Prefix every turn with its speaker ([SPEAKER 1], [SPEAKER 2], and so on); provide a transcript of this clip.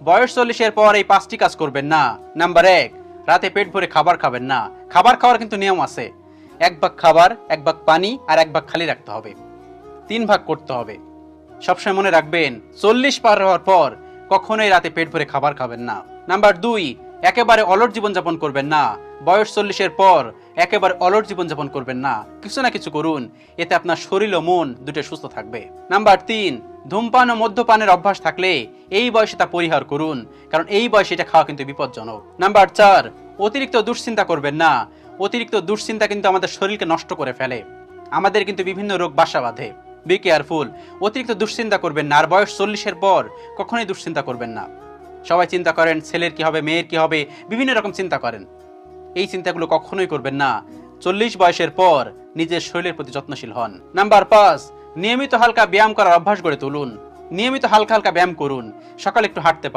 [SPEAKER 1] বয়স 40-এর পর এই 5টি কাজ করবেন না। নাম্বার 1, রাতে পেট ভরে খাবার খাবেন না। খাবার খাওয়ার কিন্তু নিয়ম আছে। 1 ভাগ খাবার, 1 ভাগ পানি আর 1 ভাগ খালি রাখতে হবে। 3 ভাগ করতে হবে। সবসময় মনে রাখবেন 40 পার হওয়ার পর কখনোই রাতে পেট ভরে খাবার খাবেন না। নাম্বার 2, একেবারে অলস জীবনযাপন করবেন না। বয়স 40-এর পর একেবারে অলস জীবনযাপন করবেন না। কিছু না কিছু করুন, এতে আপনার শরীর ও মন দুটো সুস্থ থাকবে। নাম্বার 3, ধূমপান ও মদ্যপানের অভ্যাস থাকলে এই বয়সে তা পরিহার করুন, কারণ এই বয়সে এটা খাওয়া কিন্তু বিপজ্জনক। নাম্বার 4, অতিরিক্ত দুশ্চিন্তা করবেন না। অতিরিক্ত দুশ্চিন্তা কিন্তু আমাদের শরীরকে নষ্ট করে ফেলে, আমাদের কিন্তু বিভিন্ন রোগ বাসা বাঁধে। বি কেয়ারফুল, অতিরিক্ত দুশ্চিন্তা করবেন না। আর বয়স 40-এর পর কখনোই দুশ্চিন্তা করবেন না। সবাই চিন্তা করেন ছেলের কি হবে, মেয়ের কি হবে, বিভিন্ন রকম চিন্তা করেন। এই চিন্তাগুলো কখনোই করবেন না। 40 বয়সের পর নিজের শরীরের প্রতি যত্নশীল হন। নাম্বার 5, নিয়মিত হালকা ব্যায়াম করার অভ্যাস গড়ে তুলুন। নিয়মিত হালকা হালকা ব্যায়াম করুন। সকালে একটু হাঁটতে